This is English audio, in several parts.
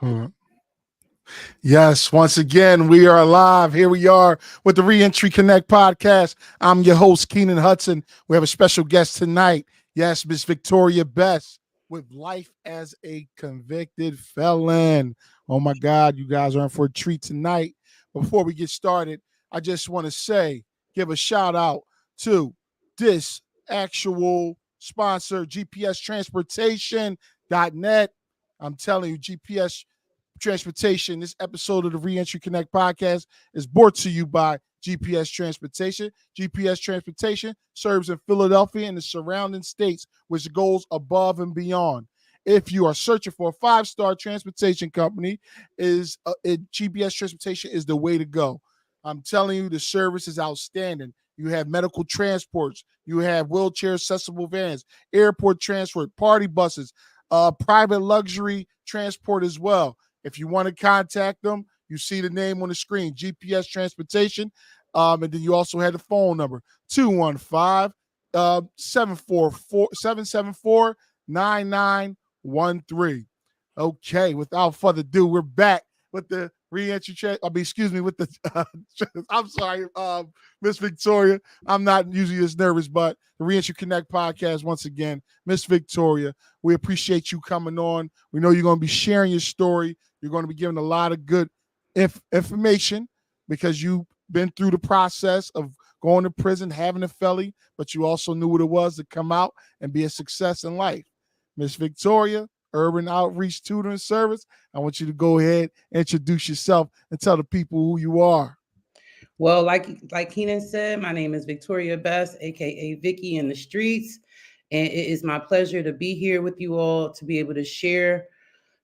Hmm. Yes, once again, we are live. Here we are with the Reentry Connect podcast. I'm your host, Keenan Hudson. We have a special guest tonight. Yes, Miss Victoria Best with life as a convicted felon. Oh my God, you guys are in for a treat tonight. Before we get started, I just want to say, give a shout out to this actual sponsor, GPStransportation.net. I'm telling you, GPS Transportation. This episode of the Reentry Connect podcast is brought to you by GPS Transportation. GPS Transportation serves in Philadelphia and the surrounding states, which goes above and beyond. If you are searching for a five-star transportation company, GPS Transportation is the way to go. I'm telling you, the service is outstanding. You have medical transports, you have wheelchair accessible vans, airport transport, party buses, private luxury transport as well. If you want to contact them, you see the name on the screen, GPS Transportation. And then you also had the phone number, 215 774 9913. Okay, without further ado, we're back with the reentry. With the. I'm sorry, Miss Victoria. I'm not usually this nervous, but the Reentry Connect podcast once again, Miss Victoria. We appreciate you coming on. We know you're going to be sharing your story. You're going to be giving a lot of good information because you've been through the process of going to prison, having a felony, but you also knew what it was to come out and be a success in life. Miss Victoria, Urban Outreach Tutoring Service, I want you to go ahead, introduce yourself, and tell the people who you are. Well, like Keenan said, my name is Victoria Best, aka Vicky in the streets, and it is my pleasure to be here with you all to be able to share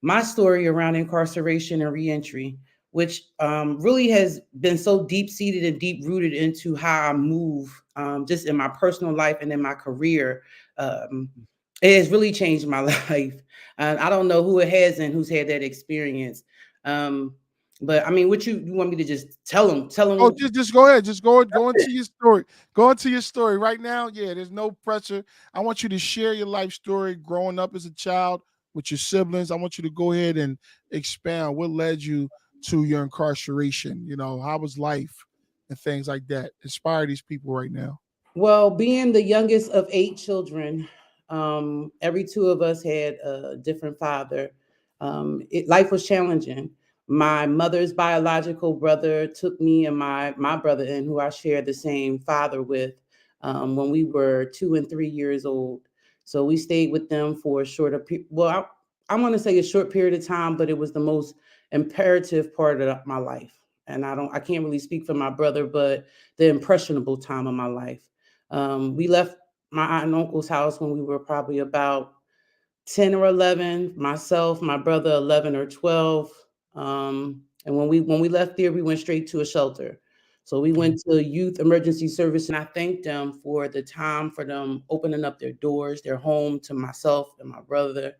my story around incarceration and reentry, which really has been so deep seated and deep rooted into how I move, just in my personal life and in my career. Um, it has really changed my life. I don't know who it hasn't, who's had that experience. Um, but I mean, you want me to just tell Oh, them? just go ahead. Just go into your story. Go into your story right now. Yeah, there's no pressure. I want you to share your life story growing up as a child with your siblings. I want you to go ahead and expound what led you to your incarceration. You know, how was life and things like that. Inspire these people right now. Well, being the youngest of 8 children, every two of us had a different father. Life was challenging. My mother's biological brother took me and my brother in, who I shared the same father with, when we were 2 and 3 years old. So we stayed with them for a shorter period. Well, I want to say a short period of time, but it was the most imperative part of my life. And I can't really speak for my brother, but the impressionable time of my life. We left my aunt and uncle's house when we were probably about 10 or 11, myself, my brother 11 or 12. And when we left there, we went straight to a shelter. So we Okay. went to youth emergency service, and I thanked them for the time, for them opening up their doors, their home to myself and my brother,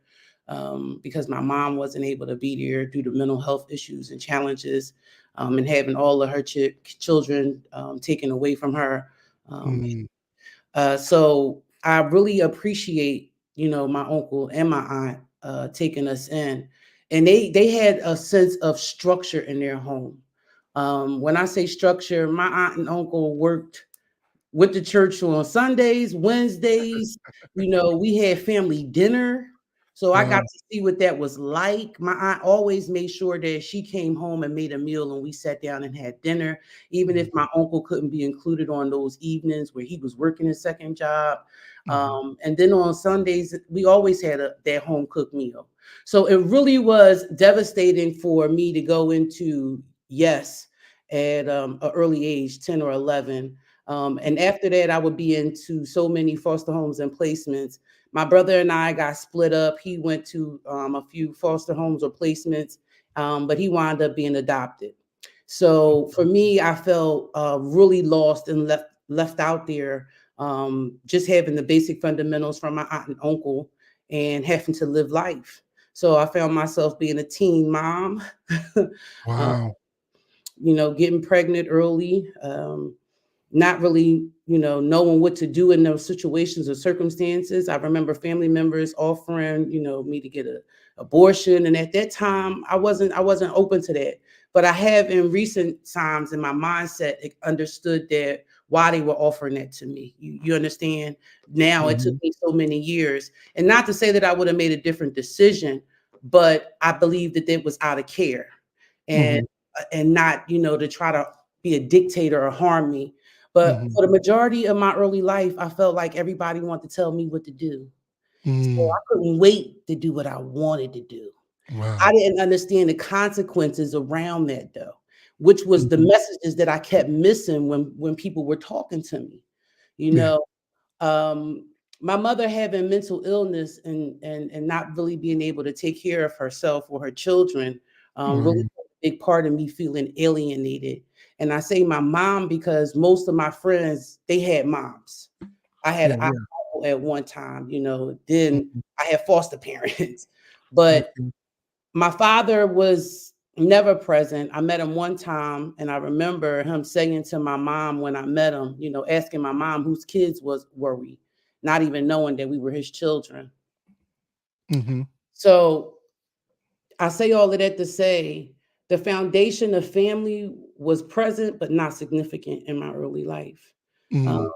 because my mom wasn't able to be there due to mental health issues and challenges, and having all of her children taken away from her. Um, Mm, so I really appreciate, my uncle and my aunt taking us in, and they had a sense of structure in their home. When I say structure, my aunt and uncle worked with the church on Sundays, Wednesdays. We had family dinner. So I got wow. to see what that was like. My aunt always made sure that she came home and made a meal and we sat down and had dinner, even if Mm, my uncle couldn't be included on those evenings where he was working his second job. mhm. And then on Sundays, we always had that home cooked meal. So it really was devastating for me to go into, yes, at an early age, 10 or 11. And after that, I would be into so many foster homes and placements. My brother and I got split up. He went to a few foster homes or placements, but he wound up being adopted. So for me, I felt really lost and left out there, just having the basic fundamentals from my aunt and uncle and having to live life. So I found myself being a teen mom, uh, Wow. getting pregnant early. Not really, knowing what to do in those situations or circumstances. I remember family members offering, me to get abortion. And at that time, I wasn't open to that. But I have in recent times in my mindset understood that why they were offering that to me. You understand? Now it took Mhm. me so many years. And not to say that I would have made a different decision, but I believe that it was out of care and Mhm. and not, to try to be a dictator or harm me. But Mhm. for the majority of my early life, I felt like everybody wanted to tell me what to do. So I Mm. couldn't wait to do what I wanted to do. I Wow. didn't understand the consequences around that though, which was the Mhm. messages that I kept missing when people were talking to me. You Yeah. know, um, my mother having mental illness and not really being able to take care of herself or her children really Right. played a big part of me feeling alienated. And I say my mom because most of my friends they had moms. I had Yeah. an Yeah. uncle at one time, then Mhm. I had foster parents. But Okay. my father was never present. I met him one time, and I remember him saying to my mom when I met him, asking my mom whose kids were we, not even knowing that we were his children. Mhm. So I say all of that to say the foundation of family was present but not significant in my early life. Mm. Um,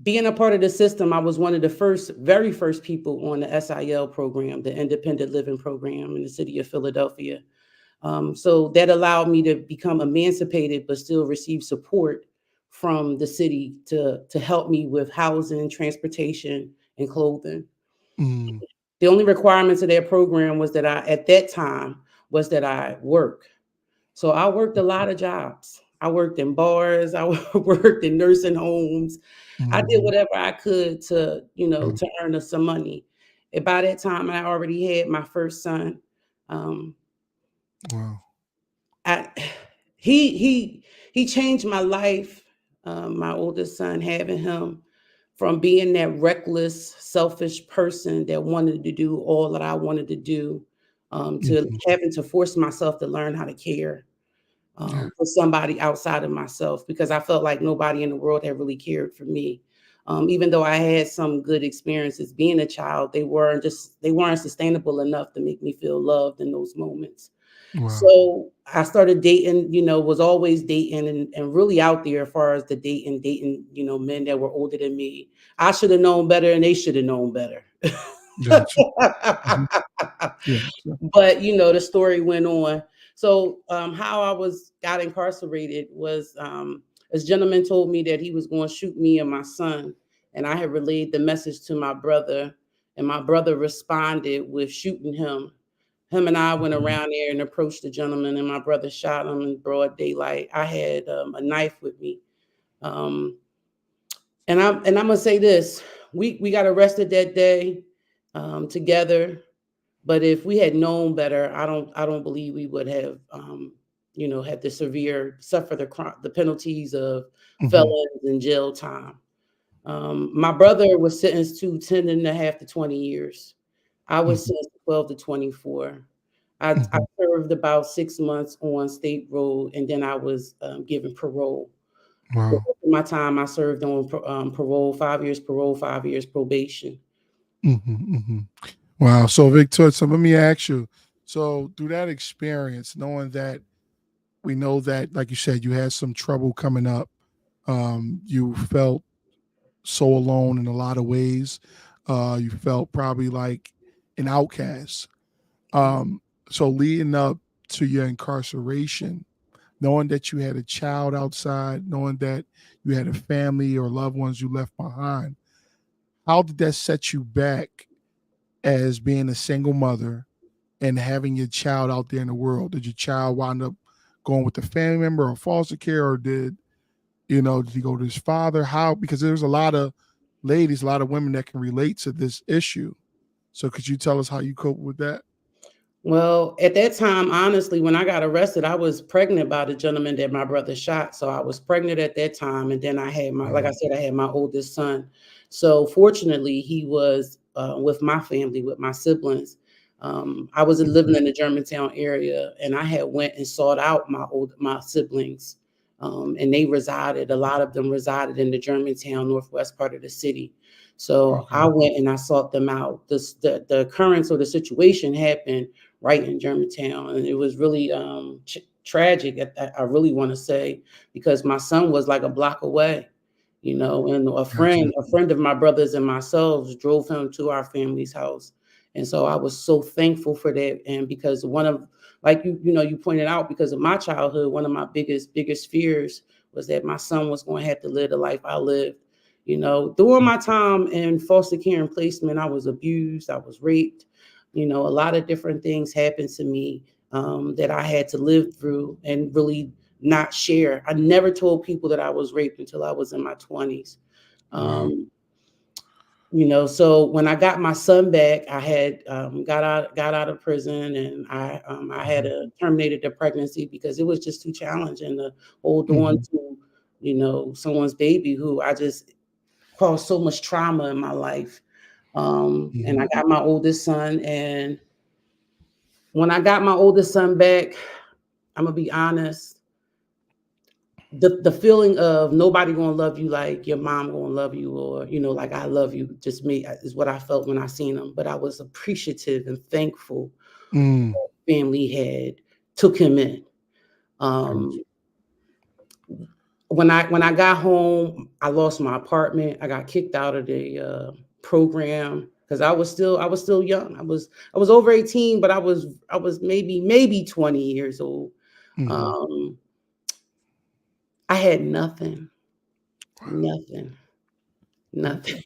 Being a part of the system, I was one of the very first people on the SIL program, the Independent Living Program in the city of Philadelphia. So that allowed me to become emancipated, but still receive support from the city to help me with housing, transportation, and clothing. Mm. The only requirements of that program was that at that time, was that I work. So I worked a lot of jobs. I worked in bars. I worked in nursing homes. I did Mhm. whatever I could to, Mm. to earn us some money. And by that time, I already had my first son. Um, Wow. I he changed my life. My oldest son, having him from being that reckless, selfish person that wanted to do all that I wanted to do, to Mhm. having to force myself to learn how to care Yeah. for somebody outside of myself because I felt like nobody in the world had really cared for me. Even though I had some good experiences being a child, they weren't sustainable enough to make me feel loved in those moments. Wow. So I started dating, was always dating and really out there as far as the dating, men that were older than me. I should have known better and they should have known better. Gotcha. Mhm. Gotcha. But the story went on. So how I got incarcerated was this gentleman told me that he was going to shoot me and my son, and I had relayed the message to my brother, and my brother responded with shooting him. Him and I went Mhm. around there and approached the gentleman, and my brother shot him in broad daylight. I had a knife with me, um, and I'm gonna say this: we got arrested that day together. But if we had known better, I don't believe we would have had the severe suffer the penalties of Mhm. felons and jail time. My brother was sentenced to 10 and a half to 20 years. I was Mhm. sentenced to 12 to 24. I Mhm. served about 6 months on state road, and then I was given parole. The Wow. rest of my time, I served on parole, 5 years probation. Mhm. Mhm. Wow. So Victor, so let me ask you. So through that experience, knowing that we know that, like you said, you had some trouble coming up. You felt so alone in a lot of ways. You felt probably like an outcast. Um, so leading up to your incarceration, knowing that you had a child outside, knowing that you had a family or loved ones you left behind, how did that set you back as being a single mother and having your child out there in the world? Did your child wind up going with a family member or foster care, or did he go to his father? How? Because there's a lot of ladies, a lot of women that can relate to this issue. So could you tell us how you cope with that? Well, at that time, honestly, when I got arrested, I was pregnant by the gentleman that my brother shot. So I was pregnant at that time. And then I had like I Wow. said, I had my oldest son. So fortunately, he was with my family, with my siblings. I was living Mhm. in the Germantown area and I had went and sought out my siblings. And a lot of them resided in the Germantown, northwest part of the city. So Okay. I went and I sought them out. The occurrence or the situation happened right in Germantown, and it was really tragic. I really want to say, because my son was like a block away, and Gotcha. a friend of my brothers and myself drove him to our family's house, and so I was so thankful for that. And because one of, like you pointed out, because of my childhood, one of my biggest fears was that my son was going to have to live the life I lived. During my time in foster care and placement, I was abused, I was raped. A lot of different things happened to me that I had to live through and really not share. I never told people that I was raped until I was in my 20s. Wow. So when I got my son back, I had got out of prison, and I had terminated the pregnancy because it was just too challenging to hold on Mhm. to, someone's baby who I just caused so much trauma in my life. And I Mhm. got my oldest son, and when I got my oldest son back, I'm gonna be honest, the feeling of nobody gonna love you like your mom gonna love you, or like I love you, just me, is what I felt when I seen him. But I was appreciative and thankful Mm. family had took him in. Gotcha. Um, when I got home, I lost my apartment. I got kicked out of the program because I was still young. I was over 18, but I was maybe 20 years old. Mhm. Um, I had nothing, nothing, Okay. nothing.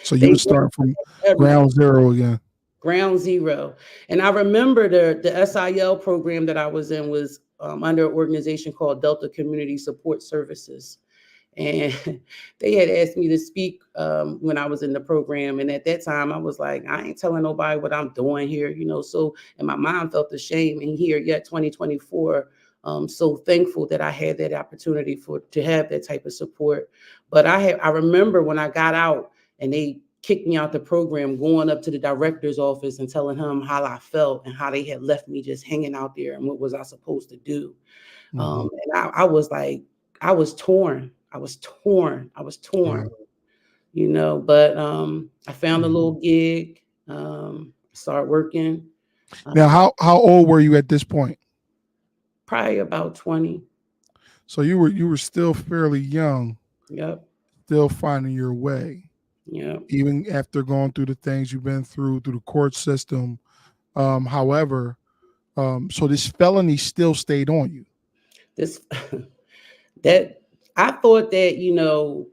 So you They would took start from everything. ground zero again. Ground zero. And I remember the SIL program that I was in was under an organization called Delta Community Support Services. And they had asked me to speak when I was in the program. And at that time, I was like, I ain't telling nobody what I'm doing here. So, and my mom felt ashamed. And here, yet 2024, so thankful that I had that opportunity to have that type of support. But I remember when I got out and they kicked me out the program, going up to the director's office and telling him how I felt and how they had left me just hanging out there and what was I supposed to do. Mhm. And I was like, I was torn. I was torn. I was torn, Wow. but I found a Mhm. little gig, started working, Now, uh, how old were you at this point? probably about 20. So you were still fairly young, Yep. still finding your way, Yep. even after going through the things you've been through the court system. However, so this felony still stayed on you. This, that, I thought that,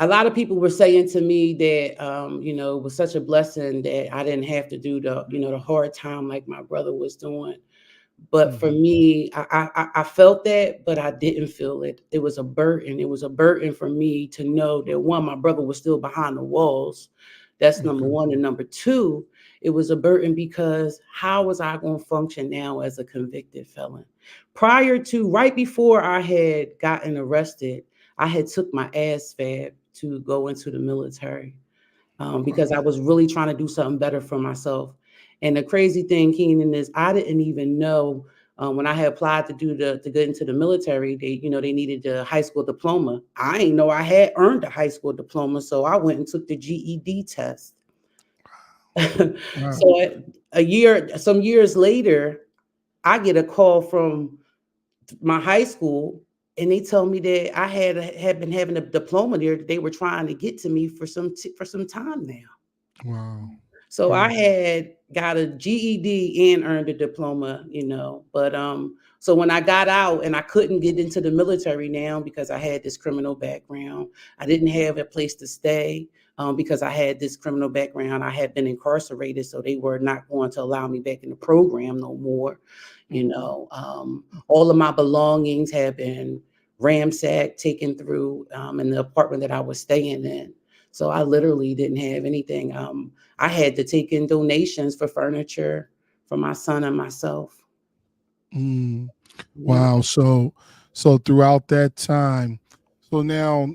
a lot of people were saying to me that, it was such a blessing that I didn't have to do the hard time like my brother was doing. But for Mhm. me, I felt that, but I didn't feel it. It was a burden. It was a burden for me to know that, one, my brother was still behind the walls. That's number Okay. one. And number two, it was a burden because how was I going to function now as a convicted felon? Right before I had gotten arrested, I had took my ASVAB to go into the military Wow. because I was really trying to do something better for myself. And the crazy thing, Keenan, is I didn't even know when I had applied to get into the military, they needed a high school diploma. I didn't know I had earned a high school diploma, so I went and took the GED test. Wow. So some years later, I get a call from my high school, and they tell me that I had been having a diploma there that they were trying to get to me for some time now. Wow. So I Wow. had got a GED and earned a diploma, but so when I got out and I couldn't get into the military now because I had this criminal background, I didn't have a place to stay because I had this criminal background. I had been incarcerated, so they were not going to allow me back in the program no more. Mhm. All of my belongings had been ransacked, taken through in the apartment that I was staying in. So I literally didn't have anything. I had to take in donations for furniture for my son and myself. Mm. Yeah. Wow. So throughout that time, so now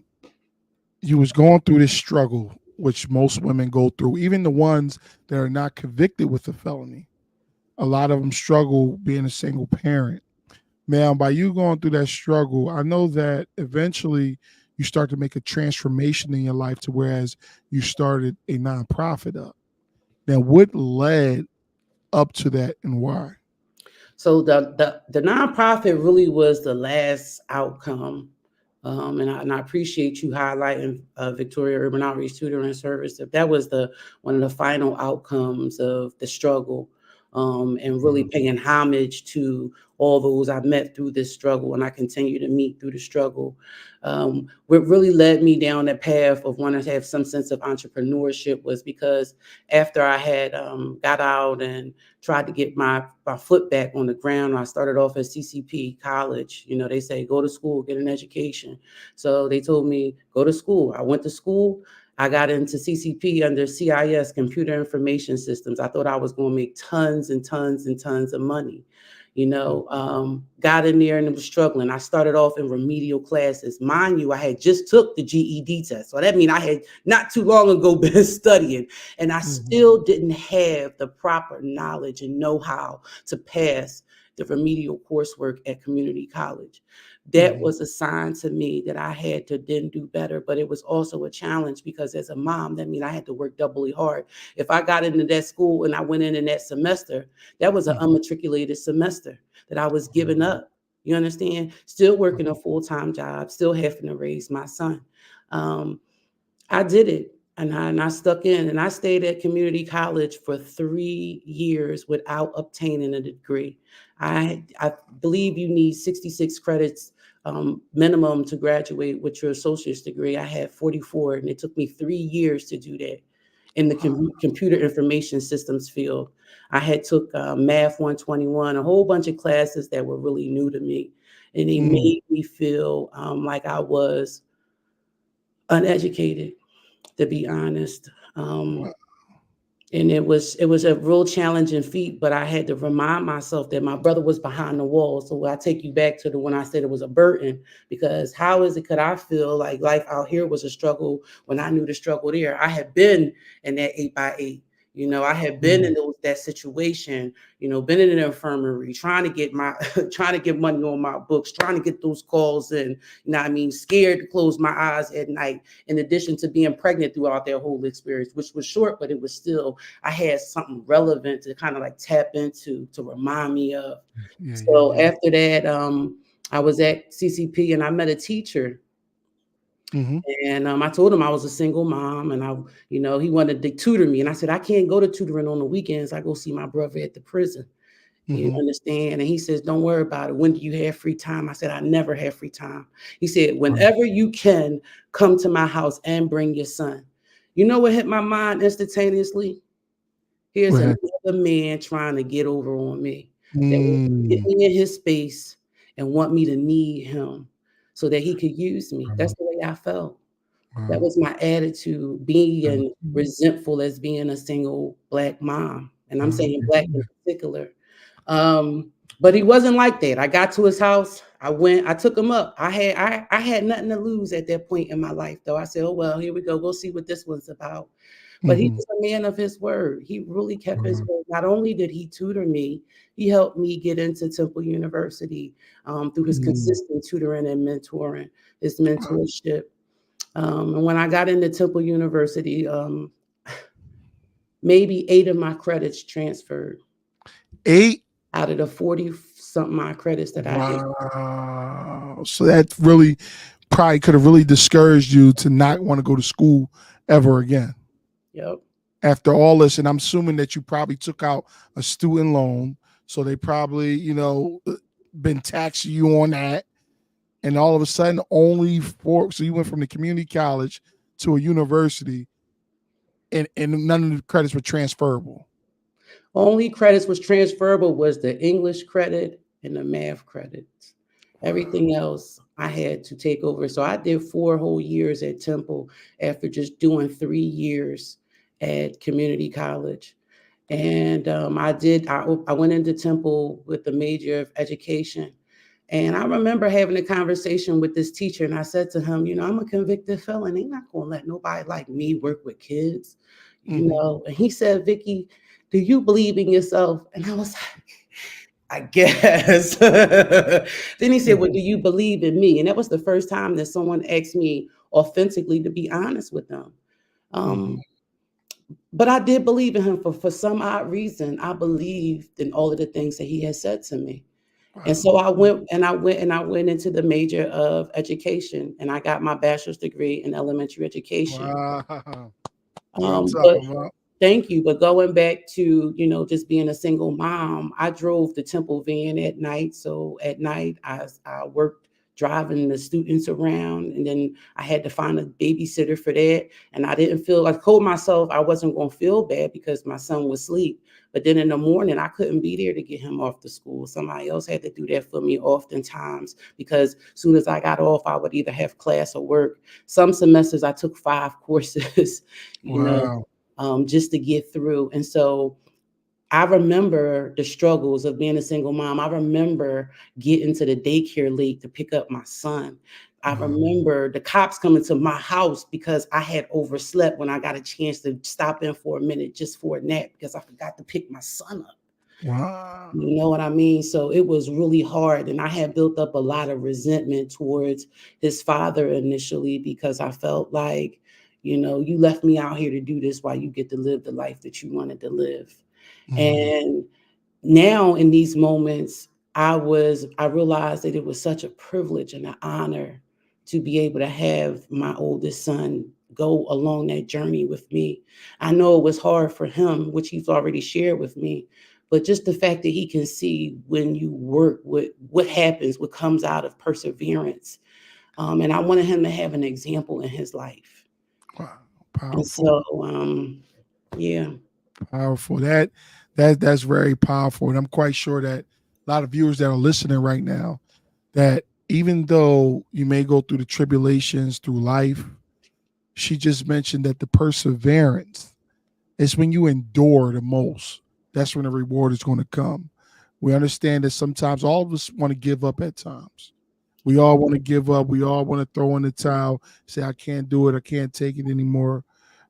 you was going through this struggle, which most women go through, even the ones that are not convicted with a felony. A lot of them struggle being a single parent. Now, by you going through that struggle, I know that eventually you start to make a transformation in your life to whereas you started a nonprofit up. Now, what led up to that and why? So the nonprofit really was the last outcome. And I appreciate you highlighting Victoria Urban Outreach Tutoring Service. That was the one of the final outcomes of the struggle, and really paying homage to all those I met through this struggle, and I continue to meet through the struggle. What really led me down that path of wanting to have some sense of entrepreneurship was because after I had got out and tried to get my foot back on the ground, I started off at CCP college. You know, they say go to school, get an education. So they told me go to school. I went to school. I got into CCP under CIS, Computer Information Systems. I thought I was going to make tons and tons and tons of money. Got in there and was struggling. I started off in remedial classes. Mind you, I had just took the GED test. So that means I had not too long ago been studying, and I still didn't have the proper knowledge and know-how to pass the remedial coursework at community college. That was a sign to me that I had to then do better, but it was also a challenge because as a mom, that means I had to work doubly hard. If I got into that school and I went in that semester, that was an unmatriculated semester that I was giving up. You understand? Still working a full-time job, still having to raise my son. I did it. And I stuck in, and I stayed at community college for 3 years without obtaining a degree. I believe you need 66 credits minimum to graduate with your associate's degree. I had 44, and it took me 3 years to do that in the computer information systems field. I had took Math 121, a whole bunch of classes that were really new to me, and they made me feel like I was uneducated, to be honest. And it was a real challenging feat, but I had to remind myself that my brother was behind the wall. So I take you back to the when I said it was a burden, because how is it could I feel like life out here was a struggle when I knew the struggle there? I had been in that 8x8. I had been in that situation, been in an infirmary, trying to get trying to get money on my books, trying to get those calls in, scared to close my eyes at night, in addition to being pregnant throughout that whole experience, which was short, but it was still, I had something relevant to kind of like tap into, to remind me of. After that, I was at CCP and I met a teacher. And I told him I was a single mom, and he wanted to tutor me. And I said, I can't go to tutoring on the weekends. I go see my brother at the prison. You understand? And he says, don't worry about it. When do you have free time? I said, I never have free time. He said, whenever you can, come to my house and bring your son. You know what hit my mind instantaneously? Here's another man trying to get over on me, that would get me in his space and want me to need him so that he could use me. That's the way I felt. That was my attitude, being resentful as being a single Black mom. And I'm saying Black in particular. But he wasn't like that. I got to his house. I took him up. I had nothing to lose at that point in my life, though. I said, oh, well, here we go. Go see what this one's about. But he was a man of his word. He really kept his word. Not only did he tutor me, he helped me get into Temple University through his consistent tutoring and mentoring, his mentorship. And when I got into Temple University, maybe 8 of my credits transferred. 8 out of the 40-something my credits that I had. Wow. So that really probably could have really discouraged you to not want to go to school ever again. Yep. After all this, and I'm assuming that you probably took out a student loan, so they probably, been taxing you on that. And all of a sudden, so you went from the community college to a university, and none of the credits were transferable. Only credits was transferable was the English credit and the math credits. Everything else I had to take over. So I did 4 whole years at Temple after just doing 3 years at community college. And I went into Temple with the major of education. And I remember having a conversation with this teacher, and I said to him, I'm a convicted felon. They're not going to let nobody like me work with kids, And he said, Vicky, do you believe in yourself? And I was like, I guess. Then he said, well, do you believe in me? And that was the first time that someone asked me authentically to be honest with them. Mhm. Um, but I did believe in him for some odd reason. I believed in all of the things that he had said to me. And Wow. so I went into the major of education, and I got my bachelor's degree in elementary education. Wow. That's what I'm But talking about. thank you. But going back to, just being a single mom, I drove the Temple van at night. So at night, I worked driving the students around, and then I had to find a babysitter for that. And I didn't feel, I told myself I wasn't going to feel bad because my son was asleep. But then in the morning, I couldn't be there to get him off to school. Somebody else had to do that for me oftentimes, because as soon as I got off, I would either have class or work. Some semesters I took 5 courses, you know, Wow. just to get through. And so I remember the struggles of being a single mom. I remember getting to the daycare late to pick up my son. I Wow. remember the cops coming to my house because I had overslept when I got a chance to stop in for a minute just for a nap because I forgot to pick my son up. Wow. You know what I mean? So it was really hard. And I had built up a lot of resentment towards his father initially because I felt like, you left me out here to do this while you get to live the life that you wanted to live. Mhm. And now in these moments, I realized that it was such a privilege and an honor to be able to have my oldest son go along that journey with me. I know it was hard for him, which he's already shared with me, but just the fact that he can see when you work, what happens, what comes out of perseverance. And I wanted him to have an example in his life. Wow. And Powerful. so, yeah. Powerful. That's very powerful. And I'm quite sure that a lot of viewers that are listening right now, that even though you may go through the tribulations through life, she just mentioned that the perseverance is when you endure the most. That's when the reward is going to come. We understand that sometimes all of us want to give up at times. We all want to give up. We all want to throw in the towel, say, I can't do it. I can't take it anymore.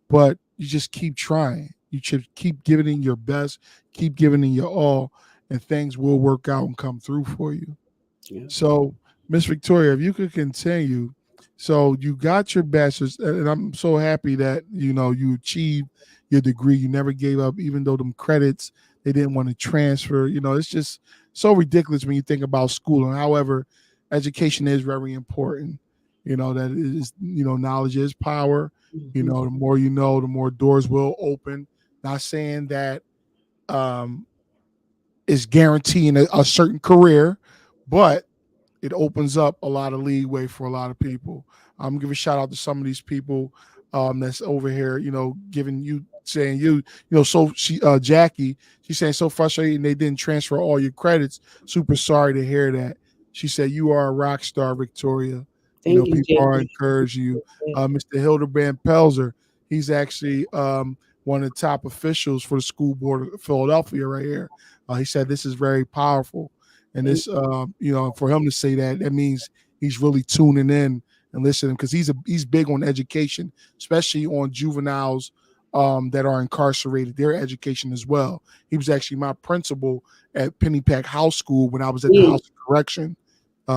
But you just keep trying. You should keep giving in your best, keep giving in your all, and things will work out and come through for you. Yeah. So, Miss Victoria, if you could continue. So you got your bachelor's, and I'm so happy that you achieved your degree. You never gave up, even though them credits they didn't want to transfer. It's just so ridiculous when you think about school. And however, education is very important. That is, knowledge is power. Mhm. The more you know, the more doors will open. Not saying that um, is guaranteeing a certain career, but it opens up a lot of leeway for a lot of people. I'm gonna give a shout out to some of these people that's over here, giving you saying so she Jackie, she's saying so frustrating they didn't transfer all your credits. Super sorry to hear that. She said you are a rock star, Victoria. Thank you, People are Jackie. encouraging you. Mr. Hildebrand Pelzer, he's actually one of the top officials for the school board of Philadelphia right here. He said this is very powerful. And Thank this, for him to say that, that means he's really tuning in and listening because he's big on education, especially on juveniles that are incarcerated, their education as well. He was actually my principal at Pennypack House School when I was at the you. House of Correction.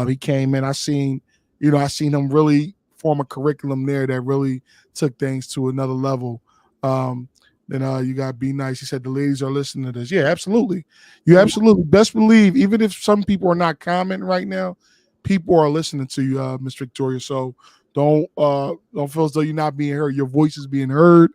He came in. I seen him really form a curriculum there that really took things to another level. Um, then you got Be Nice. He said the ladies are listening to this. Yeah, absolutely. You absolutely best believe, even if some people are not commenting right now, people are listening to you, Miss Victoria. So don't feel as though you're not being heard. Your voice is being heard,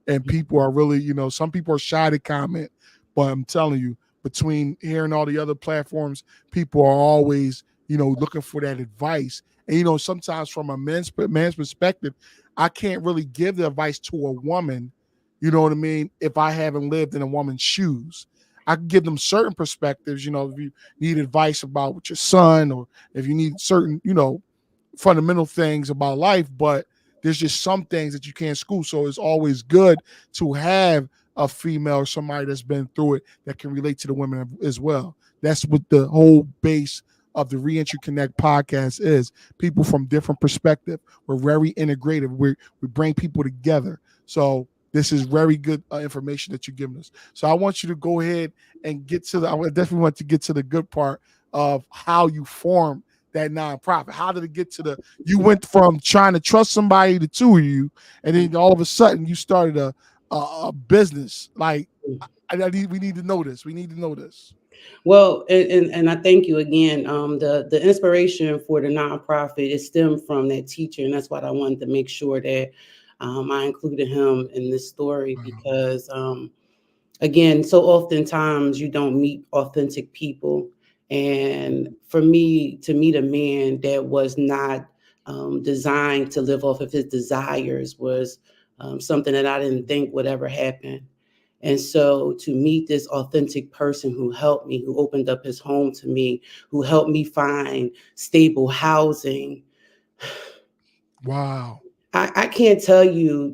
and people are really, some people are shy to comment, but I'm telling you, between here and all the other platforms, people are always, looking for that advice. And sometimes from a man's perspective, I can't really give the advice to a woman, you know what I mean, if I haven't lived in a woman's shoes. I can give them certain perspectives, if you need advice about with your son or if you need certain, fundamental things about life, but there's just some things that you can't school. So it's always good to have a female or somebody that's been through it that can relate to the women as well. That's what the whole base of the Reentry Connect podcast is. People from different perspective. We're very integrative. We bring people together. So This is very good information that you're giving us. So I want you to go ahead and get to the. I definitely want to get to the good part of how you formed that nonprofit. How did it get to the? You went from trying to trust somebody, the two of you, and then all of a sudden you started a business. Like we need to know this. We need to know this. Well, and I thank you again. The inspiration for the nonprofit is stemmed from that teacher, and that's why I wanted to make sure that I included him in this story Wow. because again, so oftentimes you don't meet authentic people. And for me to meet a man that was not designed to live off of his desires was something that I didn't think would ever happen. And so to meet this authentic person who helped me, who opened up his home to me, who helped me find stable housing, Wow. I can't tell you,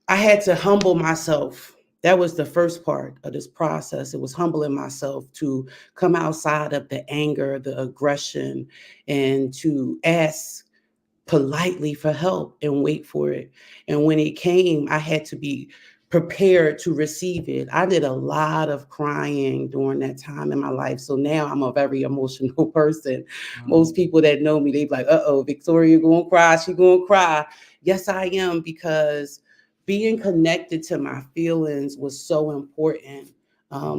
I had to humble myself. That was the first part of this process. It was humbling myself to come outside of the anger, the aggression, and to ask politely for help and wait for it. And when it came, I had to be prepared to receive it. I did a lot of crying during that time in my life. So now I'm a very emotional person. Wow. Most people that know me, they be like, uh-oh, Victoria gonna cry, she gonna cry. Yes, I am, because being connected to my feelings was so important.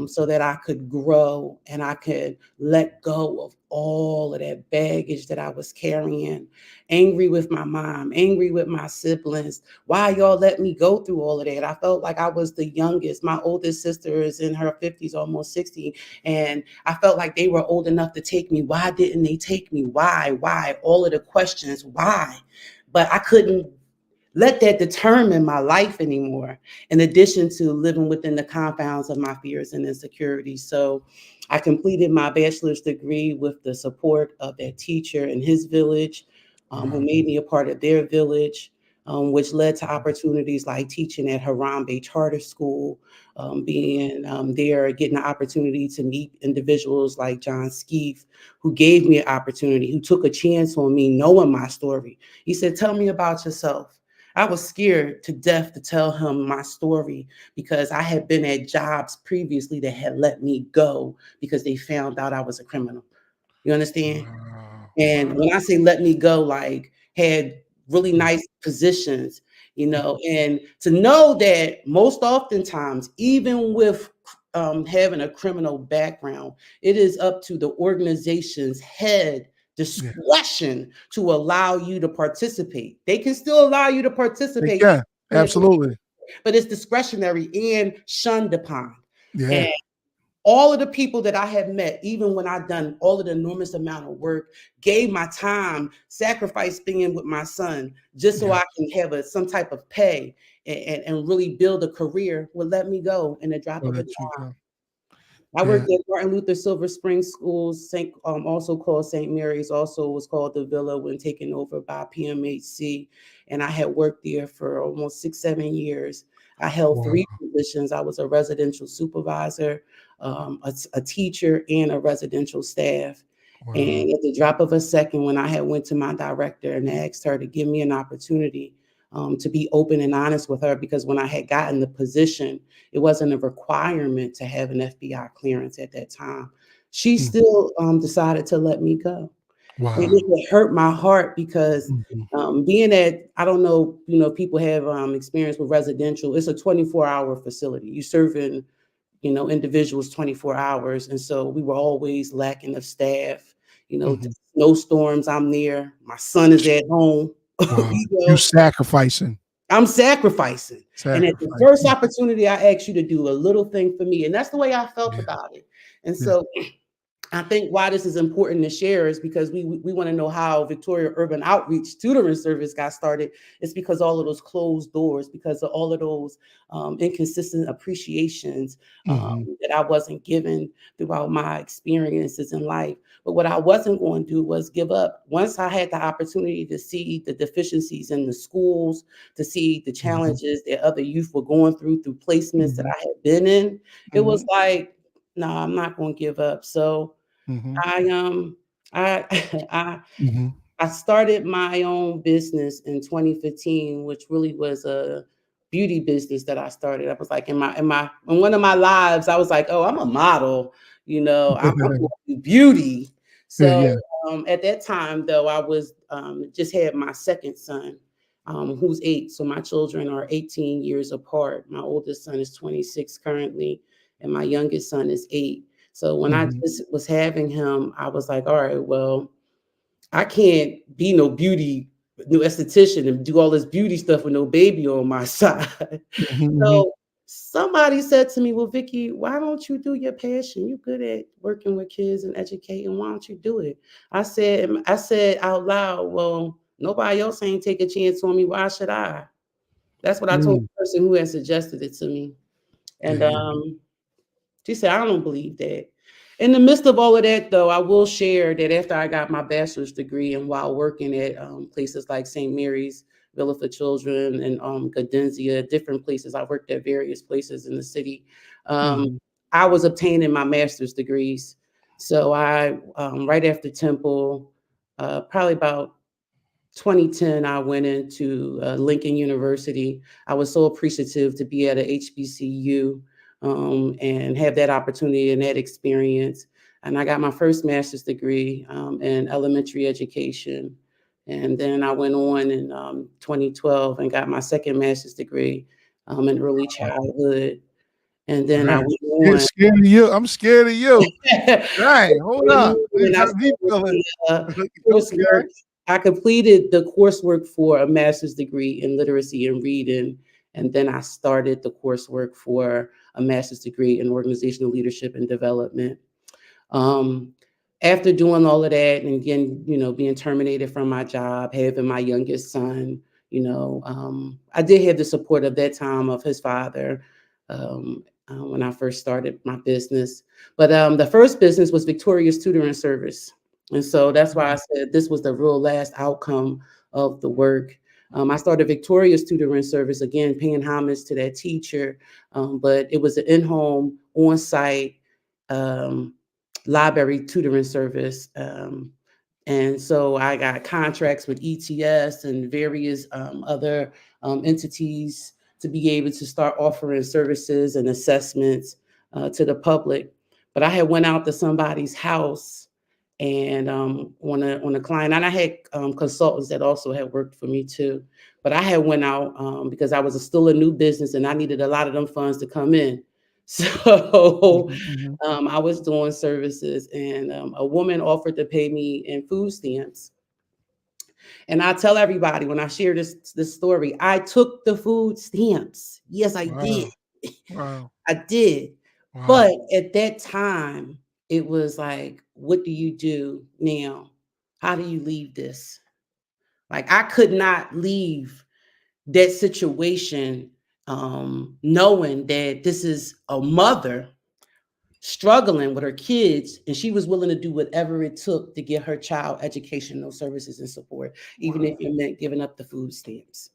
So that I could grow and I could let go of all of that baggage that I was carrying, angry with my mom, angry with my siblings. Why y'all let me go through all of that? I felt like I was the youngest. My oldest sister is in her 50s, almost 60. And I felt like they were old enough to take me. Why didn't they take me? Why? Why? All of the questions, why? But I couldn't let that determine my life anymore, in addition to living within the confines of my fears and insecurities. So I completed my bachelor's degree with the support of that teacher in his village, who Wow. made me a part of their village, which led to opportunities like teaching at Harambe Charter School, being there, getting the opportunity to meet individuals like John Skeef, who gave me an opportunity, who took a chance on me knowing my story. He said, "Tell me about yourself." I was scared to death to tell him my story because I had been at jobs previously that had let me go because they found out I was a criminal. You understand? Wow. And Wow. when I say let me go, like had really nice positions, and to know that most oftentimes, even with having a criminal background, it is up to the organization's head Yeah. discretion to allow you to participate. They can still allow you to They participate, can. even if Absolutely. but it's discretionary and shunned upon. Yeah. And all of the people that I have met, even when I've done all of the enormous amount of work, gave my time, sacrificed being with my son, just so Yeah. I can have some type of pay and really build a career, would let me go in a drop So of a that dime. you can. I Yeah. worked at Martin Luther Silver Spring Schools, also called St. Mary's, also was called the Villa when taken over by PMHC. And I had worked there for almost 6, 7 years. I held Wow. 3 positions. I was a residential supervisor, a teacher, and a residential staff. Wow. And at the drop of a second, when I had went to my director and asked her to give me an opportunity to be open and honest with her, because when I had gotten the position, it wasn't a requirement to have an FBI clearance at that time. She Mm. still decided to let me go. And Wow. it hurt my heart because Mhm. being at, I don't know, people have experience with residential. It's a 24-hour facility. You serving, individuals 24 hours. And so we were always lacking of staff, Mhm. snowstorms, I'm there. My son is at home. Wow. you You know, sacrificing. I'm sacrificing. And at the first Sacrificing. opportunity, I asked you to do a little thing for me. And that's the way I felt Yeah. about it. And Yeah. so I think why this is important to share is because we want to know how Victoria Urban Outreach Tutoring Service got started. It's because all of those closed doors, because of all of those inconsistent appreciations Mhm. that I wasn't given throughout my experiences in life. But what I wasn't going to do was give up. Once I had the opportunity to see the deficiencies in the schools, to see the Mhm. challenges that other youth were going through placements that Mhm. I had been in, it was Mhm. like, no, I'm not going to give up. So Mhm. I I I Mhm. I started my own business in 2015, which really was a beauty business that I started. I was like in one of my lives, I was like, oh, I'm a model, I'm going to do beauty. Yeah, So yeah. at that time, though, I was just had my second son, who's 8. So my children are 18 years apart. My oldest son is 26 currently, and my youngest son is 8. So when I Mhm. just was having him, I was like, all right, well, I can't be no esthetician and do all this beauty stuff with no baby on my side. Mhm, mhm. So somebody said to me, well, Vicky, why don't you do your passion? You're good at working with kids and educating. Why don't you do it? I said out loud, well, nobody else ain't take a chance on me. Why should I? That's what I told Mm. the person who had suggested it to me. Yeah, And yeah. she said, I don't believe that. In the midst of all of that, though, I will share that after I got my bachelor's degree and while working at places like St. Mary's, Villa for Children, and Cadenzia, different places, I worked at various places in the city. Um, Mhm. I was obtaining my master's degrees. So right after Temple, probably about 2010, I went into Lincoln University. I was so appreciative to be at a HBCU and have that opportunity and that experience. And I got my first master's degree in elementary education. And then I went on in 2012 and got my second master's degree in early childhood. And then I Right. went on. Scared of you. I'm scared of you. Right. Hold up. And I Got me started feeling. the Okay. coursework. I completed the coursework for a master's degree in literacy and reading, and then I started the coursework for a master's degree in organizational leadership and development. Um, After doing all of that, and again, being terminated from my job, having my youngest son, I did have the support of that time of his father when I first started my business. But the first business was Victoria's Tutoring Service. And so that's why I said this was the real last outcome of the work. I started Victoria's Tutoring Service, again, paying homage to that teacher, but it was an in home, on site um, library tutoring service. And so I got contracts with ETS and various other entities to be able to start offering services and assessments to the public. But I had went out to somebody's house and on a client, and I had consultants that also had worked for me too. But I had went out because I was still a new business and I needed a lot of them funds to come in. So Mhm, mhm. I was doing services, and a woman offered to pay me in food stamps. And I tell everybody when I share this story, I took the food stamps. Yes, I did. Wow. Wow. I did. Wow. But at that time, it was like, what do you do now? How do you leave this? Like I could not leave that situation knowing that this is a mother struggling with her kids, and she was willing to do whatever it took to get her child educational services and support, even if Wow. it meant giving up the food stamps.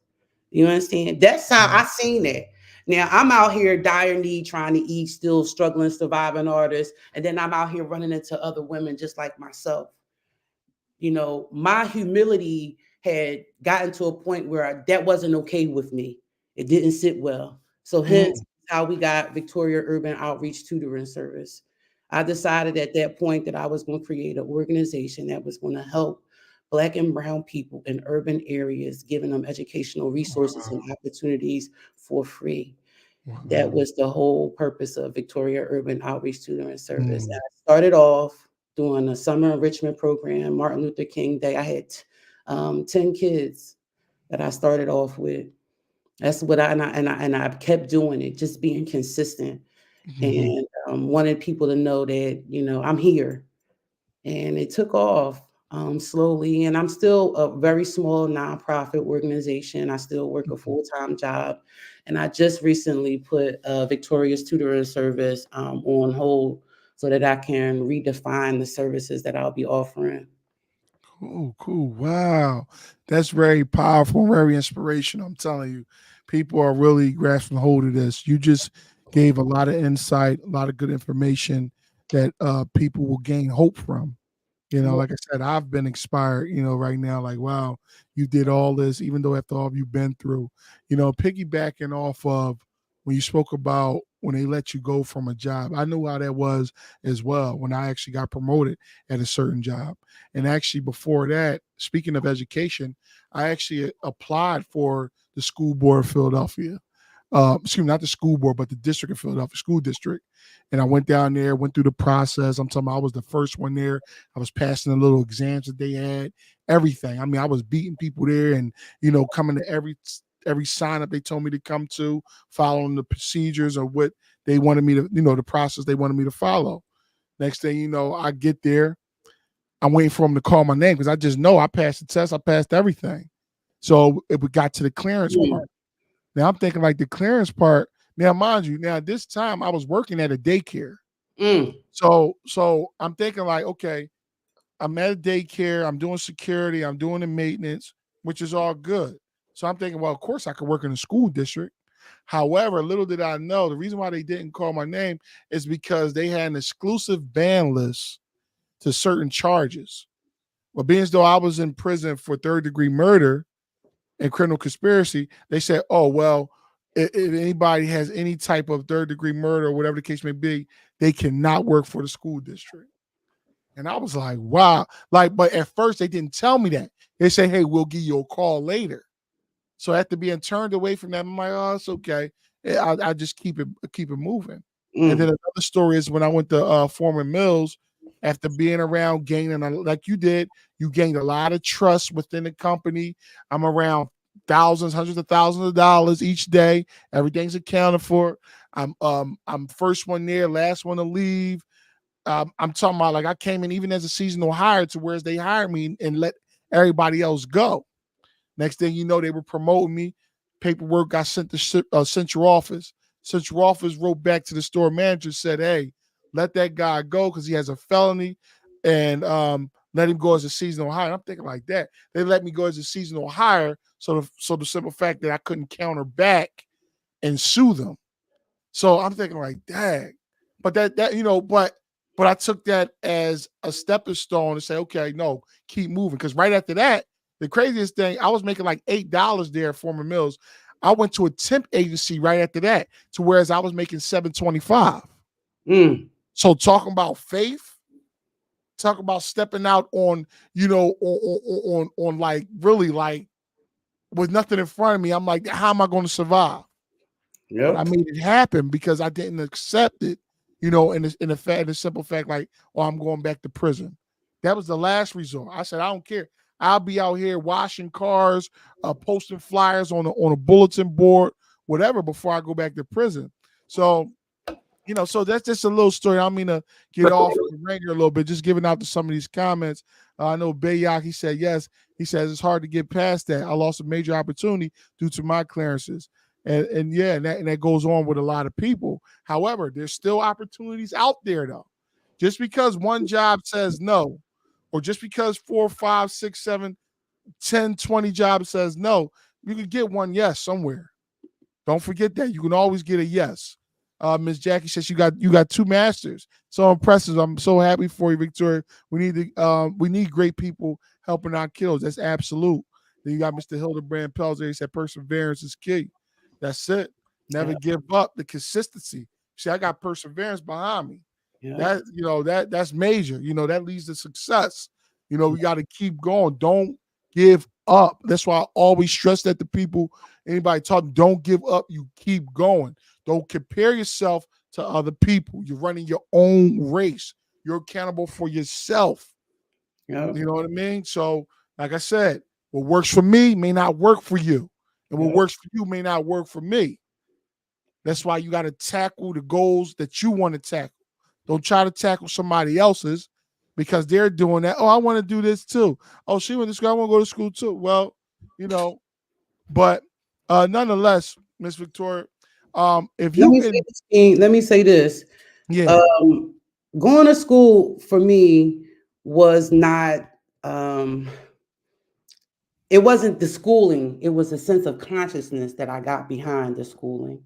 You understand? That's how Wow. I seen that. Now I'm out here dire need, trying to eat, still struggling, surviving artist, and then I'm out here running into other women just like myself. My humility had gotten to a point where that wasn't okay with me. It didn't sit well. So hence Mm. how we got Victoria Urban Outreach Tutoring Service. I decided at that point that I was going to create an organization that was going to help Black and Brown people in urban areas, giving them educational resources and Wow. opportunities for free. That Wow. was the whole purpose of Victoria Urban Outreach Tutoring Service. Mm. I started off doing a summer enrichment program, Martin Luther King Day. I had 10 kids that I started off with. That's what I kept doing it, just being consistent Mhm. and wanted people to know that, I'm here, and it took off slowly. And I'm still a very small nonprofit organization. I still work a Mhm. full-time job, and I just recently put Victoria's tutoring service on hold so that I can redefine the services that I'll be offering. Cool, cool. Wow. That's very powerful and very inspirational. I'm telling you, people are really grasping hold of this. You just gave a lot of insight, a lot of good information that people will gain hope from. Like I said, I've been inspired, right now, like, wow, you did all this, even though after all you've been through, piggybacking off of when you spoke about when they let you go from a job. I knew how that was as well when I actually got promoted at a certain job. And actually, before that, speaking of education, I actually applied for the school board of Philadelphia. Excuse me, not the school board, but the district of Philadelphia school district. And I went down there, went through the process. I'm talking about I was the first one there. I was passing the little exams that they had, everything. I mean, I was beating people there and, coming to every sign up they told me to come to, following the procedures or what they wanted me to, the process they wanted me to follow. Next thing you know, I get there. I'm waiting for them to call my name because I just know I passed the test. I passed everything. So it got to the clearance part. Now I'm thinking like the clearance part. Now, mind you, now this time I was working at a daycare. So I'm thinking like, okay, I'm at a daycare, I'm doing security, I'm doing the maintenance, which is all good. So I'm thinking, well, of course I could work in a school district. However, little did I know, the reason why they didn't call my name is because they had an exclusive ban list to certain charges. Well, being as though I was in prison for third-degree murder and criminal conspiracy, they said, oh, well, if anybody has any type of third-degree murder or whatever the case may be, they cannot work for the school district. And I was like, wow. Like, but at first they didn't tell me that. They say, hey, we'll give you a call later. So after being turned away from that, I'm like, oh, it's okay. I just keep it moving. And then another story is when I went to Foreman Mills, after being around, gaining, like you did, you gained a lot of trust within the company. I'm around thousands, hundreds of thousands of dollars each day. Everything's accounted for. I'm first one there, last one to leave. I'm talking about like I came in even as a seasonal hire to whereas they hired me and let everybody else go. Next thing you know, they were promoting me. Paperwork got sent to central office. Central office wrote back to the store manager, said, hey, let that guy go because he has a felony and let him go as a seasonal hire. I'm thinking like that. They let me go as a seasonal hire. So the simple fact that I couldn't counter back and sue them. So I'm thinking like, dang. But but I took that as a stepping stone to say, okay, no, keep moving. Because right after that, the craziest thing, I was making like $8 there at Foreman Mills. I went to a temp agency right after that, to whereas I was making $725. So talking about faith, talking about stepping out on, on like really like with nothing in front of me. I'm like, how am I going to survive? Yep. But I made it happen because I didn't accept it, in the simple fact, like, oh, I'm going back to prison. That was the last resort. I said, I don't care. I'll be out here washing cars, posting flyers on a bulletin board, whatever, before I go back to prison. So, so that's just a little story. I don't mean to get off the ringer a little bit, just giving out to some of these comments. I know Bayak, he said, yes. He says it's hard to get past that. I lost a major opportunity due to my clearances. And that goes on with a lot of people. However, there's still opportunities out there, though. Just because one job says no, or just because 4, 5, 6, 7, 10, 20 jobs says no, you can get one yes somewhere. Don't forget that. You can always get a yes. Ms. Jackie says you got 2 masters. So impressive. I'm so happy for you, Victoria. We need great people helping our kiddos. That's absolute. Then you got Mr. Hildebrand Pelzer. He said perseverance is key. That's it. Never give up. The consistency. See, I got perseverance behind me. Yeah. That's major. That leads to success. We got to keep going. Don't give up. That's why I always stress that to people. Anybody talk, don't give up. You keep going. Don't compare yourself to other people. You're running your own race. You're accountable for yourself. Yeah. You know what I mean? So, like I said, what works for me may not work for you. And what works for you may not work for me. That's why you got to tackle the goals that you want to tackle. Don't try to tackle somebody else's because they're doing that. Oh, I want to do this too. Oh, she went to school. I want to go to school too. Well, but nonetheless, Miss Victoria, if you let me say this. Yeah. Going to school for me was not it wasn't the schooling, it was a sense of consciousness that I got behind the schooling.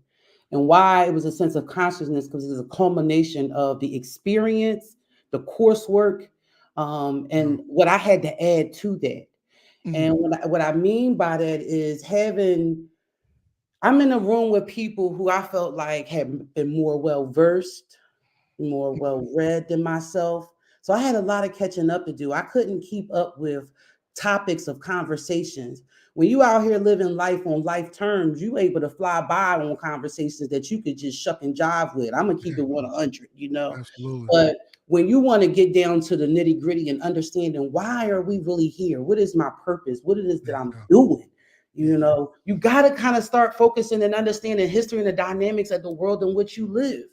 And why it was a sense of consciousness, because it was a culmination of the experience, the coursework, And what I had to add to that. Mm-hmm. And what I mean by that is I'm in a room with people who I felt like had been more well versed, more well read than myself. So I had a lot of catching up to do. I couldn't keep up with topics of conversations. When you out here living life on life terms, you able to fly by on conversations that you could just shuck and jive with. I'm gonna keep Yeah, it 100, you know. absolutely. But when you want to get down to the nitty gritty and understanding why are we really here? What is my purpose? What it is that I'm Yeah, doing? yeah, You know, you got to kind of start focusing and understanding history and the dynamics of the world in which you live.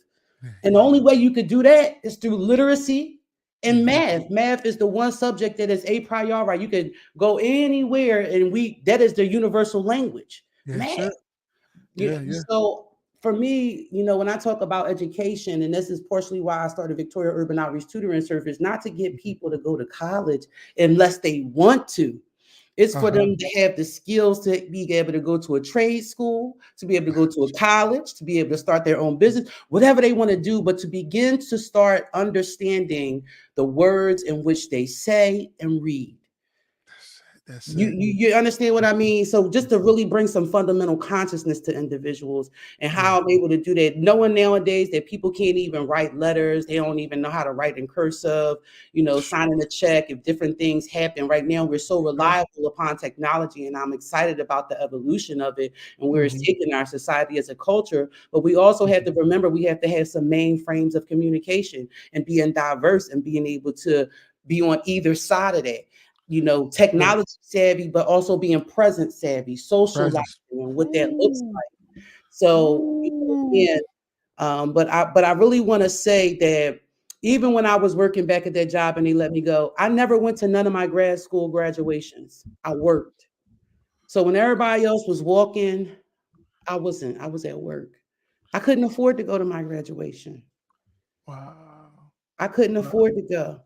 yeah, And the yeah. only way you could do that is through literacy and Mm-hmm. math. Math is the one subject that is a priori. You could go anywhere and that is the universal language. Yeah, Math. that's it. Yeah, yeah. So for me, when I talk about education, and this is partially why I started Victoria Urban Outreach Tutoring Service, not to get Mm-hmm. people to go to college unless they want to. It's for Uh-huh. them to have the skills to be able to go to a trade school, to be able to go to a college, to be able to start their own business, whatever they want to do, but to begin to start understanding the words in which they say and read. That's You, it. you you understand what I mean? So just to really bring some fundamental consciousness to individuals and Yeah. how I'm able to do that, knowing nowadays that people can't even write letters, they don't even know how to write in cursive, signing a check. If different things happen right now, we're so reliable upon technology, and I'm excited about the evolution of it and where it's Mm-hmm. taking our society as a culture. But we also have to remember we have to have some main frames of communication and being diverse and being able to be on either side of that, Yeah. technology savvy, but also being present savvy, socializing Presence. and what that looks Ooh. like. So, Ooh. again, but I really want to say that even when I was working back at that job and they let me go, I never went to none of my grad school graduations. I worked. So when everybody else was walking, I wasn't. I was at work. I couldn't afford to go to my graduation. Wow. I couldn't Wow. afford to go.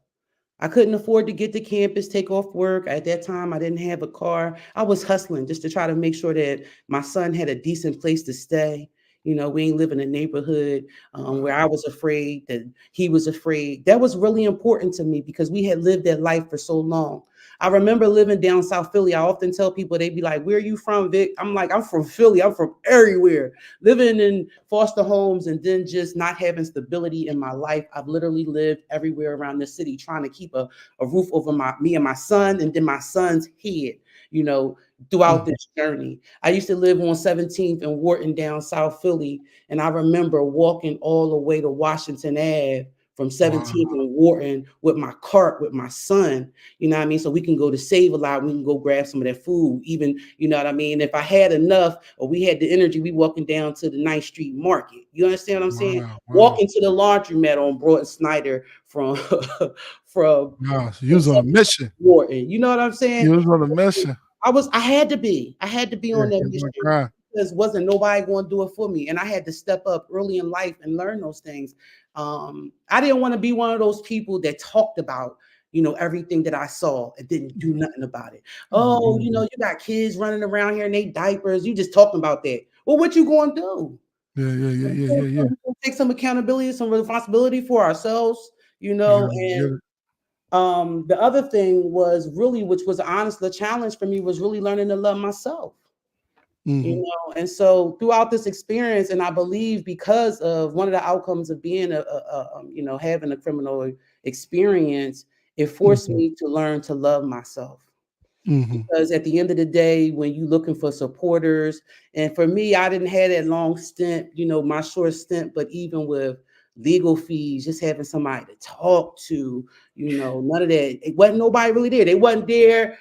I couldn't afford to get to campus, take off work. At that time, I didn't have a car. I was hustling just to try to make sure that my son had a decent place to stay. We ain't live in a neighborhood where Wow. I was afraid that he was afraid. That was really important to me because we had lived that life for so long. I remember living down South Philly. I often tell people, they be like, "Where are you from, Vic?" I'm like, "I'm from Philly. I'm from everywhere." Living in foster homes and then just not having stability in my life. I've literally lived everywhere around the city trying to keep a roof over me and my son and then my son's head, you know, throughout Mhm. this journey. I used to live on 17th and Wharton down South Philly. And I remember walking all the way to Washington Ave from Wow. 17th and Wharton with my cart with my son, you know what I mean? So we can go to Save a Lot, we can go grab some of that food, even, you know what I mean? If I had enough or we had the energy, we walking down to the 9th Street Market. You understand what I'm saying? Wow. Wow. Walking to the laundromat on Broad and Snyder from from Wow. So you was on a mission. Wharton. You know what I'm saying? You was on a mission. I had to be Yeah. on that You was on mission grind. because wasn't nobody going to do it for me. And I had to step up early in life and learn those things. I didn't want to be one of those people that talked about, everything that I saw and didn't do nothing about it. Oh, Mhm. you got kids running around here in they diapers. You just talking about that. Well, what you going to do? Yeah. Yeah. Yeah. We Yeah. Yeah. Yeah. gonna take some accountability, some responsibility for ourselves, You gotta and get it. the other thing was really, which was honestly the challenge for me, was really learning to love myself. Mm-hmm. And so throughout this experience, and I believe because of one of the outcomes of being having a criminal experience, it forced Mm-hmm. me to learn to love myself. Mm-hmm. Because at the end of the day, when you're looking for supporters, and for me, I didn't have that long stint, my short stint, but even with legal fees, just having somebody to talk to, none of that. It wasn't nobody really there. They wasn't there,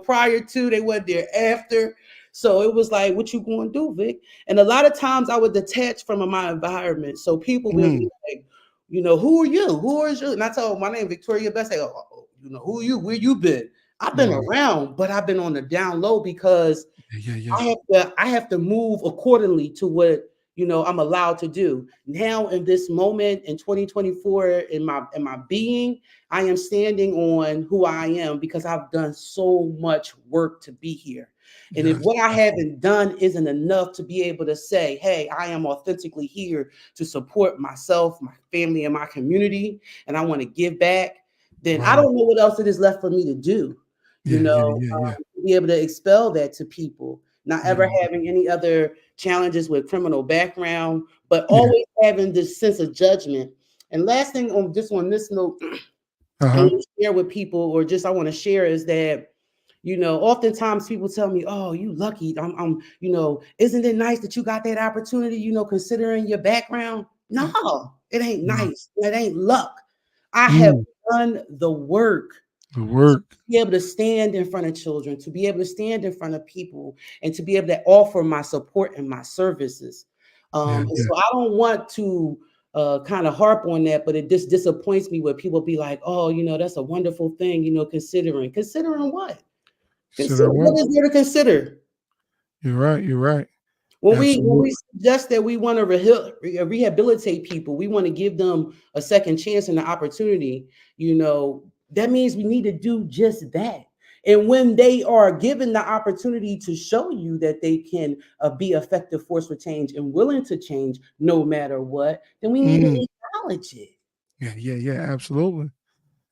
prior to, they wasn't there after. So it was like, what you going to do, Vic? And a lot of times I would detach from my environment. So people would Mm. be like, who are you? Who are you? And I told them, my name Victoria Best. They go, oh, who are you? Where you been? I've been Wow. around, but I've been on the down low because Yeah. Yeah. Yeah. I have to move accordingly to what I'm allowed to do. Now in this moment in 2024 in my being, I am standing on who I am because I've done so much work to be here. And if Yes. what I haven't done isn't enough to be able to say, hey, I am authentically here to support myself, my family, and my community, and I want to give back, then I Wow. don't know what else it is left for me to do. You Yeah, yeah, know, yeah, yeah. to be able to expel that to people, not ever Mhm. having any other challenges with criminal background, but Yeah. always having this sense of judgment. And last thing on this note, I Uh-huh. want to share with people, or just I want to share is that, oftentimes people tell me, "Oh, you lucky. Isn't it nice that you got that opportunity? Considering your background." No, it ain't No. nice. It ain't luck. I have Mm, done the work the to work. be able to stand in front of children, to be able to stand in front of people, and to be able to offer my support and my services. Yeah, And yeah. so I don't want to kind of harp on that, but it just disappoints me where people be like, "Oh, that's a wonderful thing, considering what? Consider Consider what? what is there to consider?" You're right. You're right. When we Absolutely. suggest that we want to rehabilitate people, we want to give them a second chance and an opportunity, that means we need to do just that. And when they are given the opportunity to show you that they can be effective force for change and willing to change no matter what, then we need Mm. to acknowledge it. Yeah, yeah, yeah. Absolutely.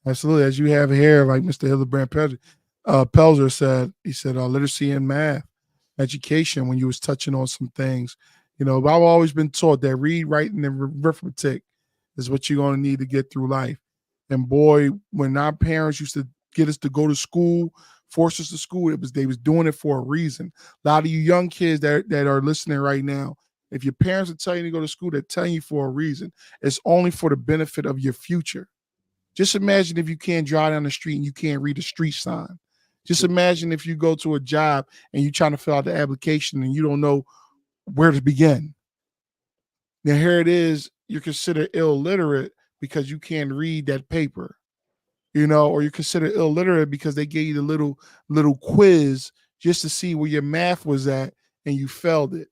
Absolutely. As you have here, like Mr. Hildebrand Pelzer said, he said, literacy and math, education, when you was touching on some things. I've always been taught that read, writing, and arithmetic is what you're going to need to get through life. And boy, when our parents used to get us to go to school, force us to school, they was doing it for a reason. A lot of you young kids that are listening right now, if your parents are telling you to go to school, they're telling you for a reason. It's only for the benefit of your future. Just imagine if you can't drive down the street and you can't read a street sign. Just imagine if you go to a job and you're trying to fill out the application and you don't know where to begin. Now here it is, you're considered illiterate because you can't read that paper, or you're considered illiterate because they gave you the little quiz just to see where your math was at and you failed it.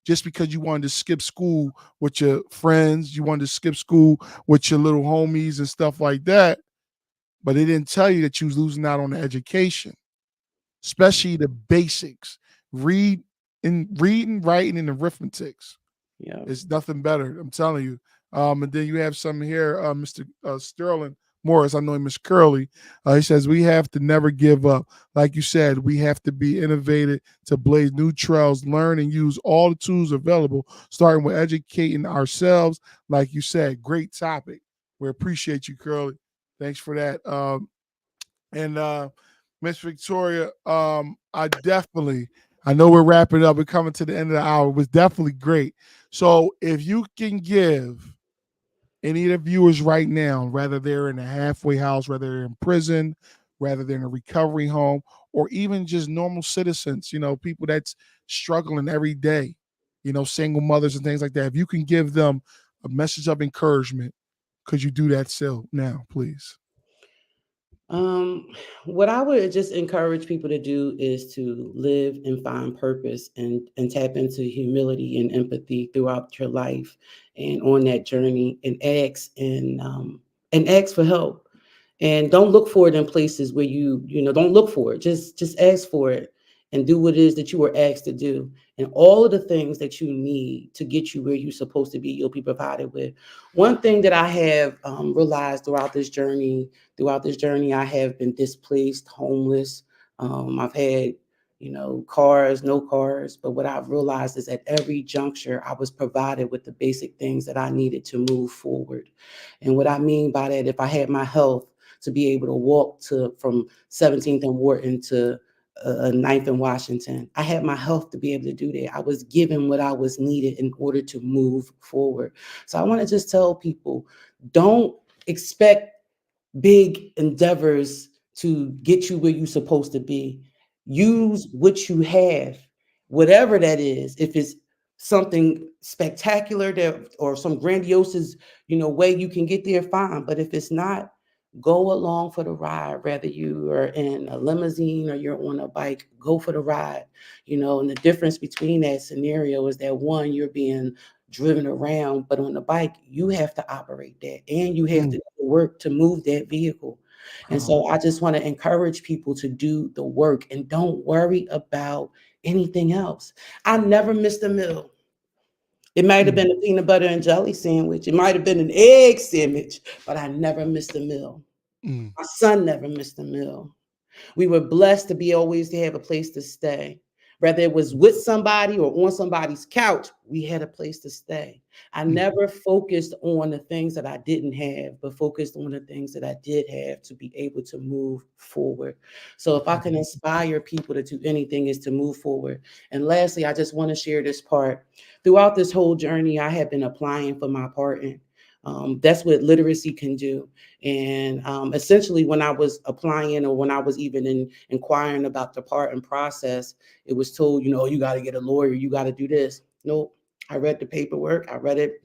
Just because you wanted to skip school with your friends, you wanted to skip school with your little homies and stuff like that, but they didn't tell you that you was losing out on the education, especially the basics. Reading, writing, and arithmetics. Yeah. It's nothing better. I'm telling you. And then you have some here, Mr. Sterling Morris. I know him as Curly. He says we have to never give up. Like you said, we have to be innovative to blaze new trails, learn and use all the tools available, starting with educating ourselves. Like you said, great topic. We appreciate you, Curly. Thanks for that. And Miss Victoria, I know we're wrapping up. We're coming to the end of the hour. It was definitely great. So if you can give any of the viewers right now, whether they're in a halfway house, whether they're in prison, whether they're in a recovery home, or even just normal citizens, people that's struggling every day, single mothers and things like that, if you can give them a message of encouragement, could you do that still now, please? Um, what I would just encourage people to do is to live and find purpose, and tap into humility and empathy throughout your life and on that journey, and ask for help. And don't look for it in places where don't look for it. Just ask for it and do what it is that you were asked to do. And all of the things that you need to get you where you're supposed to be, you'll be provided with. One thing that I have realized throughout this journey, I have been displaced, homeless. I've had, cars, no cars. But what I've realized is at every juncture, I was provided with the basic things that I needed to move forward. And what I mean by that, if I had my health to be able to walk from 17th and Wharton to 9th and Washington, I had my health to be able to do that. I was given what I was needed in order to move forward. So I want to just tell people, don't expect big endeavors to get you where you're supposed to be. Use what you have, whatever that is. If it's something spectacular that or some grandiose, way you can get there, fine. But if it's not, go along for the ride. Whether you are in a limousine or you're on a bike, go for the ride. And the difference between that scenario is that one, you're being driven around, but on the bike, you have to operate that and you have Mm. to work to move that vehicle. And Wow. so I just want to encourage people to do the work and don't worry about anything else. I never missed a meal. It might have Mm. been a peanut butter and jelly sandwich. It might have been an egg sandwich, but I never missed a meal. Mm. My son never missed a meal. We were blessed to be always to have a place to stay. Whether it was with somebody or on somebody's couch, we had a place to stay. I Mm. never focused on the things that I didn't have, but focused on the things that I did have to be able to move forward. So if I can inspire people to do anything is to move forward. And lastly, I just want to share this part. Throughout this whole journey, I have been applying for my pardon. That's what literacy can do. And essentially, when I was applying or when I was even inquiring about the pardon process, it was told, you got to get a lawyer, you got to do this. Nope. I read the paperwork. I read it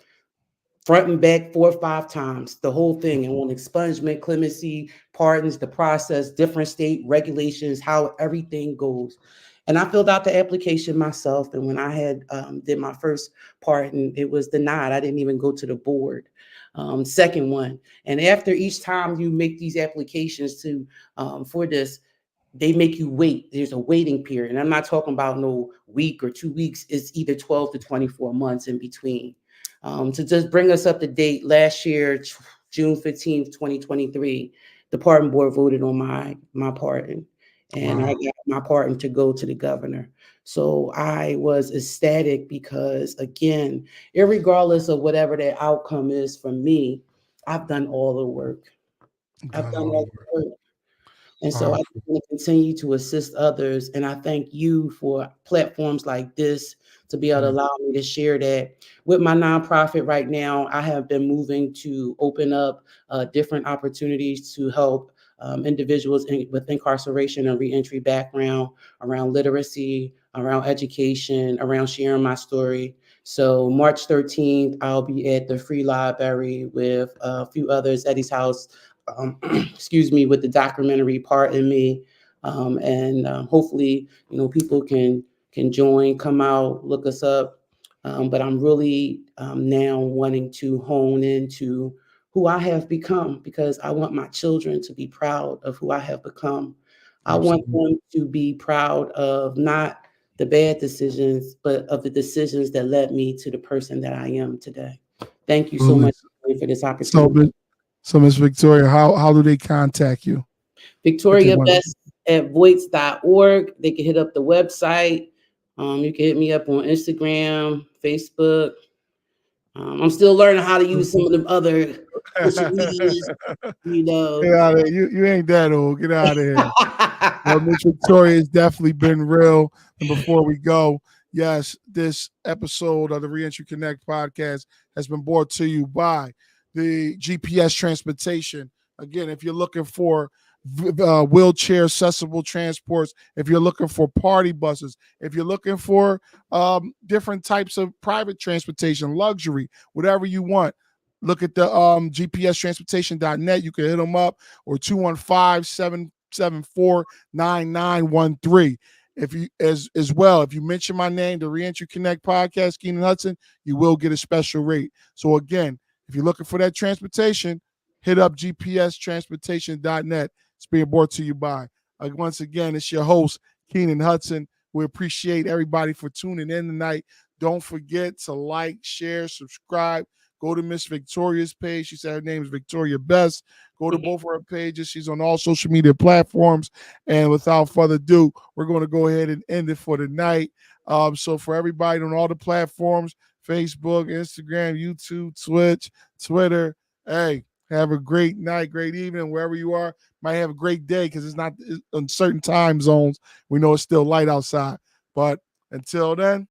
front and back 4 or 5 times, the whole thing, and on expungement, clemency, pardons, the process, different state regulations, how everything goes. And I filled out the application myself. And when I had did my first pardon, it was denied. I didn't even go to the board. Second one, and after each time you make these applications to for this, they make you wait. There's a waiting period. And I'm not talking about no week or 2 weeks. It's either 12 to 24 months in between. To just bring us up to date, last year, June 15th, 2023, the pardon board voted on my pardon. And I Wow. got my pardon to go to the governor. So I was ecstatic because, again, irregardless of whatever the outcome is for me, I've done all the work. I've Done done all the all work. the work. And so I Powerful. want to continue to assist others. And I thank you for platforms like this to be able to Mm. allow me to share that. With my nonprofit right now, I have been moving to open up different opportunities to help individuals with incarceration and reentry background around literacy, around education, around sharing my story. So March 13th, I'll be at the Free Library with a few others, Eddie's House, excuse me, with the documentary Part in Me. And hopefully, people can join, come out, look us up. But I'm really now wanting to hone into who I have become because I want my children to be proud of who I have become. I want Absolutely. them to be proud of not the bad decisions, but of the decisions that led me to the person that I am today. Thank you so Absolutely. much for this So, opportunity. so Miss Victoria, how do they contact you if they Victoria want? Best at Voice.org. They can hit up the website. You can hit me up on Instagram, Facebook. I'm still learning how to use some of them other social medias, you Get know. out of here. You ain't that old. Get out of here. Well, Miss Victoria has definitely been real. And before we go, yes, this episode of the Reentry Connect podcast has been brought to you by the GPS Transportation. Again, if you're looking for wheelchair accessible transports, if you're looking for party buses, if you're looking for different types of private transportation, luxury, whatever you want, look at the gpstransportation.net. You can hit them up, or 215-774-9913. If you as well, if you mention my name, the Reentry Connect podcast, Keenan Hudson, you will get a special rate. So again, if you're looking for that transportation, hit up gpstransportation.net. It's being brought to you by. Once again, it's your host, Keenan Hudson. We appreciate everybody for tuning in tonight. Don't forget to like, share, subscribe. Go to Miss Victoria's page. She said her name is Victoria Best. Go to both of her pages. She's on all social media platforms. And without further ado, we're going to go ahead and end it for tonight. So for everybody on all the platforms, Facebook, Instagram, YouTube, Twitch, Twitter, hey, have a great night, great evening, wherever you are. Might have a great day because it's not in certain time zones. We know it's still light outside. But until then,